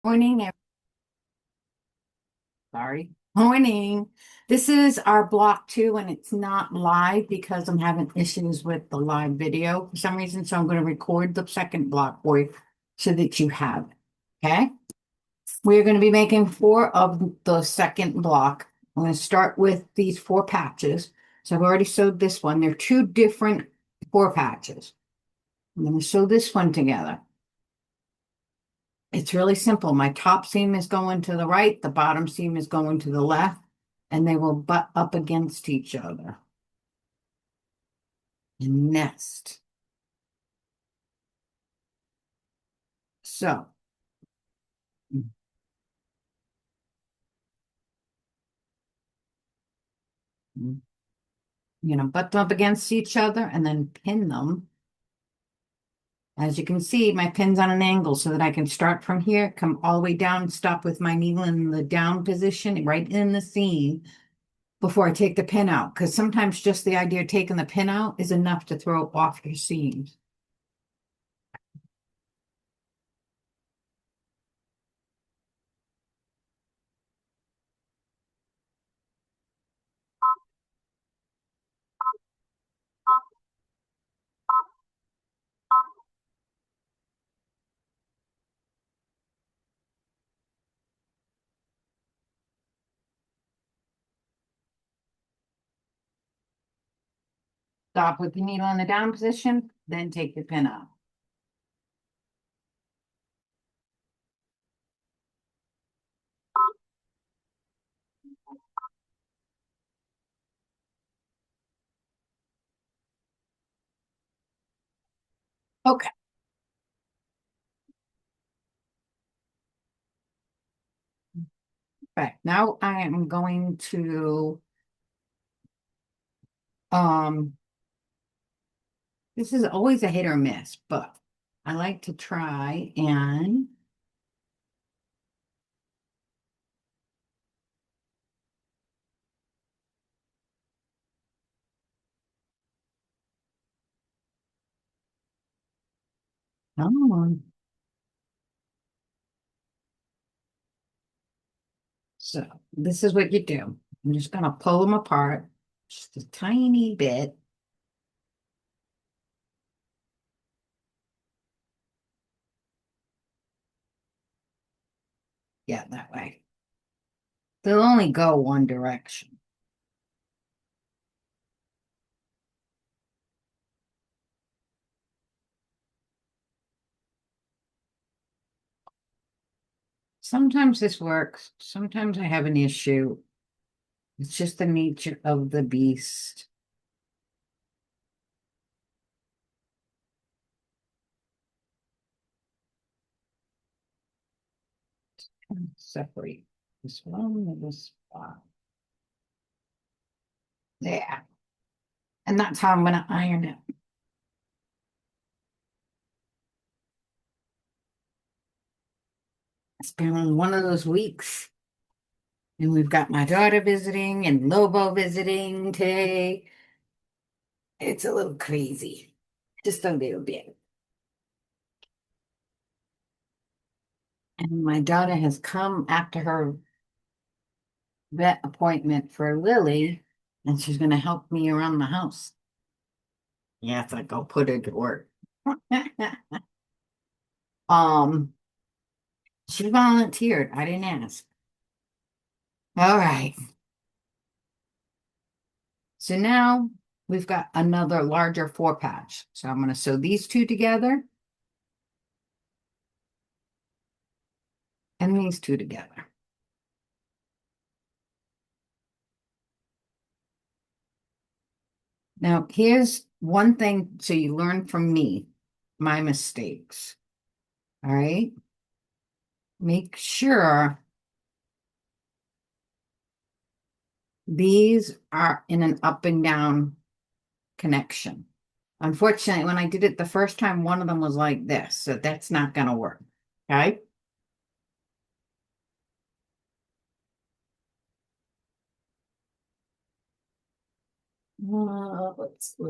Morning, sorry. Morning. This is our block two, and it's not live because I'm having issues with the live video for some reason. So I'm going to record the second block for you so that you have it. Okay. We're going to be making four of the second block. I'm going to start with these four patches. So I've already sewed this one. They're two different four patches. I'm going to sew this one together. It's really simple. My top seam is going to the right, the bottom seam is going to the left, and they will butt up against each other and nest. So, butt them up against each other and then pin them. As you can see, my pin's on an angle so that I can start from here, come all the way down, stop with my needle in the down position, right in the seam before I take the pin out. Because sometimes just the idea of taking the pin out is enough to throw off your seams. Stop with the needle in the down position, then take the pin out. Okay. Right. Now I am going to, um, this is always a hit or miss, but I like to try and come on. So this is what you do. I'm just going to pull them apart just a tiny bit. Yeah, that way. They'll only go one direction. Sometimes this works. Sometimes I have an issue. It's just the nature of the beast. Separate this one with this spot. There. And that's how I'm going to iron it. It's been one of those weeks. And we've got my daughter visiting and Lobo visiting today. It's a little crazy. Just a little bit. And my daughter has come after her vet appointment for Lily, and she's going to help me around the house. Yes, I go put her to work. Um, she volunteered. I didn't ask. All right. So now we've got another larger four patch. So I'm going to sew these two together and these two together. Now, here's one thing so you learn from me, my mistakes. All right. Make sure these are in an up and down connection. Unfortunately, when I did it the first time, one of them was like this, so that's not going to work. Okay. We'll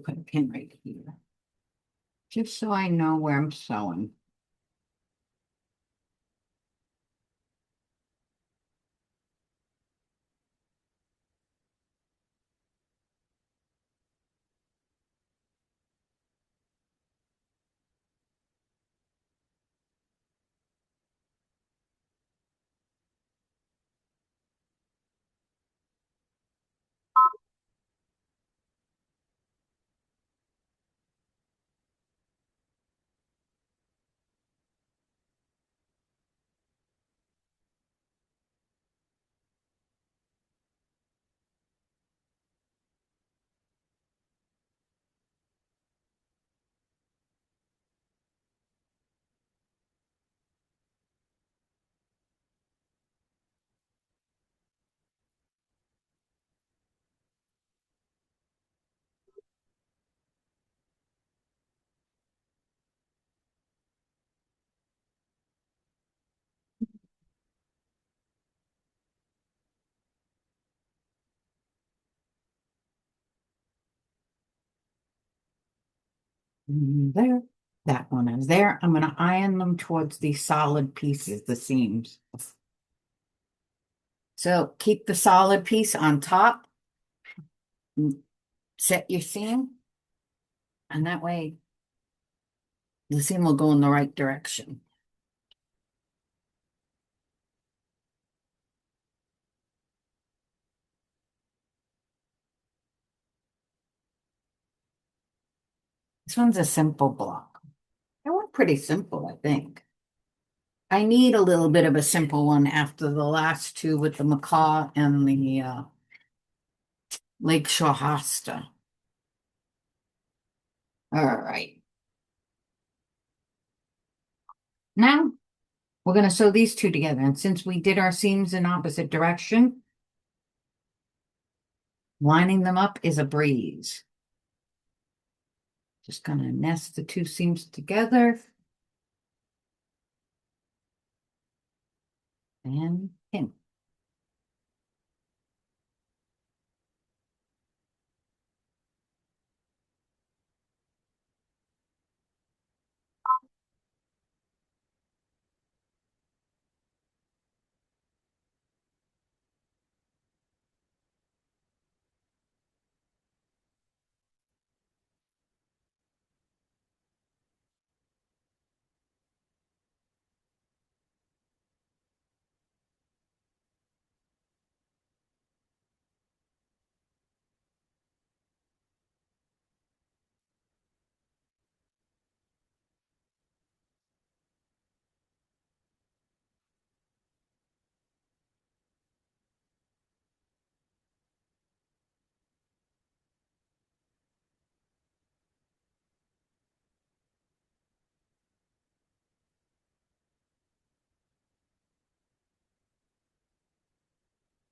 put a pin right here, just so I know where I'm sewing. There. That one is there. I'm going to iron them towards the solid pieces, the seams. So keep the solid piece on top, set your seam, and that way the seam will go in the right direction. This one's a simple block. That one pretty simple, I think. I need a little bit of a simple one after the last two with the macaw and the Lakeshore Hosta. All right. Now we're going to sew these two together. And since we did our seams in opposite direction, lining them up is a breeze. Just going to nest the two seams together and pin.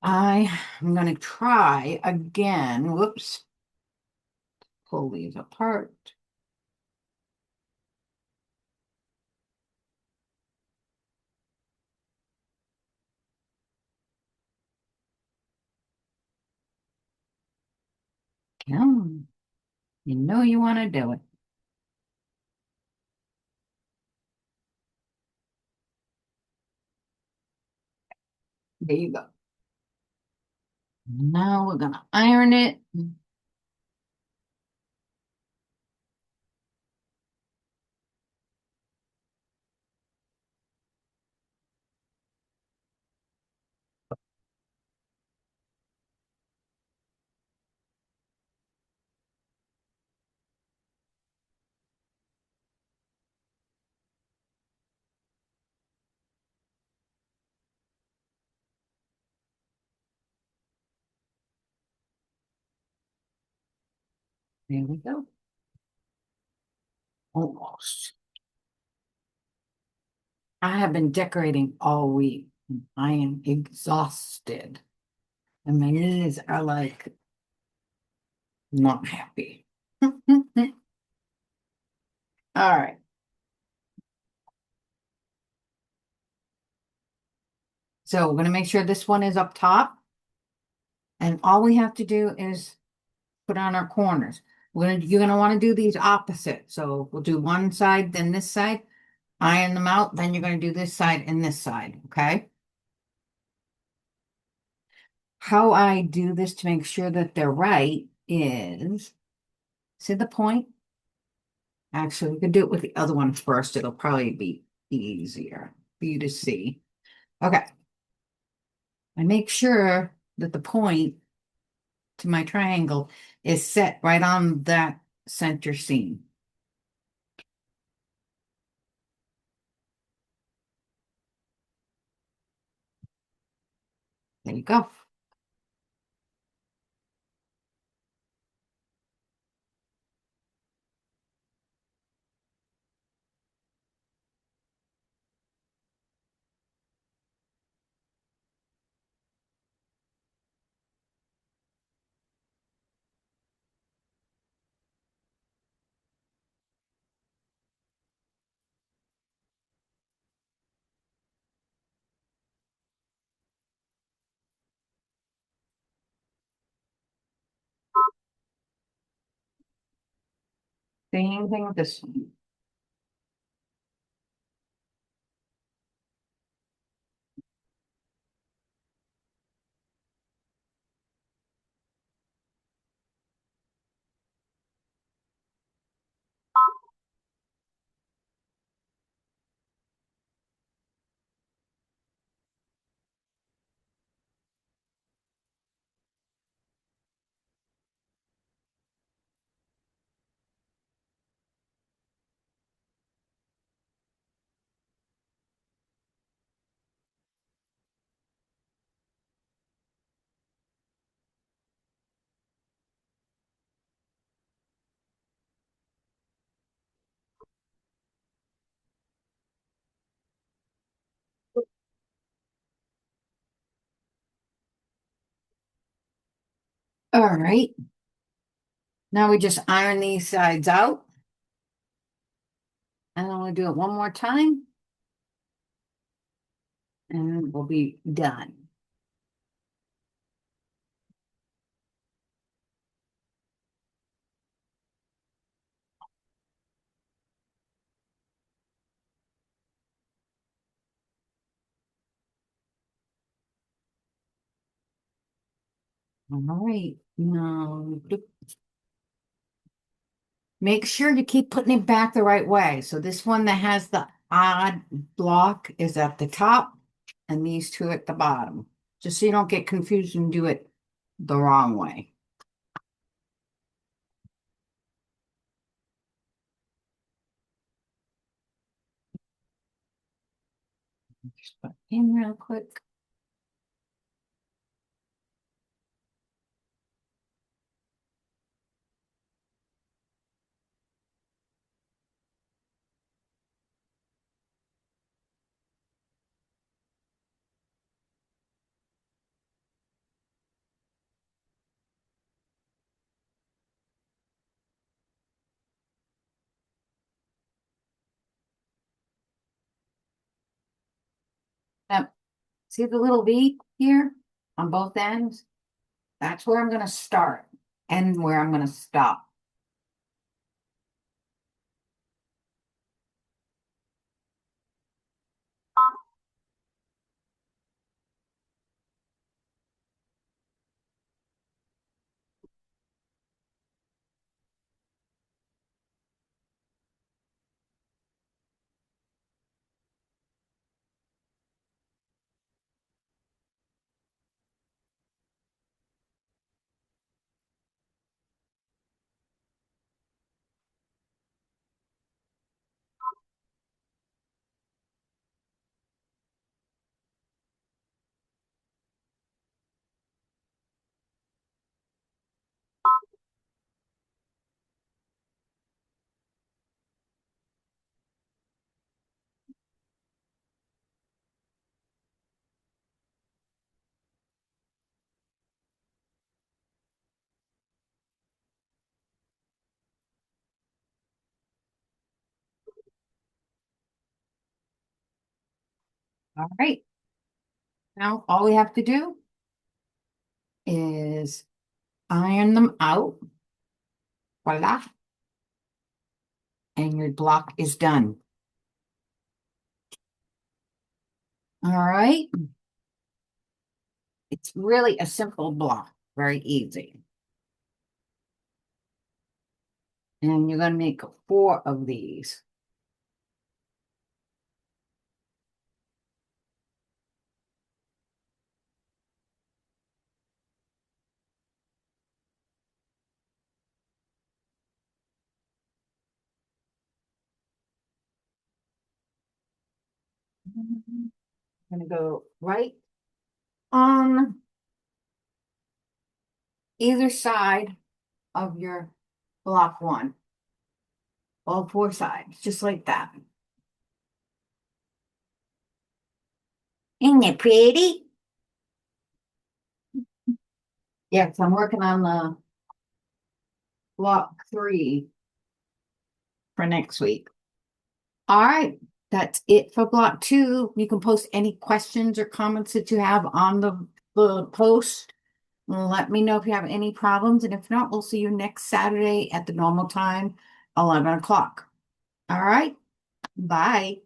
I am going to try again. Whoops. Pull these apart. Come. You know you want to do it. There you go. Now we're going to iron it. There we go. Almost. I have been decorating all week. I am exhausted. And my knees are like not happy. All right. So we're going to make sure this one is up top. And all we have to do is put on our corners. You're gonna want to do these opposite. So we'll do one side, then this side, iron them out, then you're gonna do this side and this side, okay? How I do this to make sure that they're right is, see the point? Actually, we could do it with the other one first. It'll probably be easier for you to see. Okay. I make sure that the point to my triangle is set right on that center seam. There you go. Same thing with this one. All right. Now we just iron these sides out. And I'm going to do it one more time. And we'll be done. All right. Now, make sure you keep putting it back the right way. So this one that has the odd block is at the top and these two at the bottom. Just so you don't get confused and do it the wrong way. Just put in real quick. Now, see the little V here on both ends? That's where I'm going to start and where I'm going to stop. All right. Now all we have to do is iron them out. Voila. And your block is done. All right. It's really a simple block, very easy. And you're going to make 4 of these. I'm going to go right on either side of your block 1. All 4 sides, just like that. Isn't it pretty? Yes, I'm working on the block 3 for next week. All right, that's it for block 2. You can post any questions or comments that you have on the post. Let me know if you have any problems, and if not, we'll see you next Saturday at the normal time 11 o'clock. All right. Bye.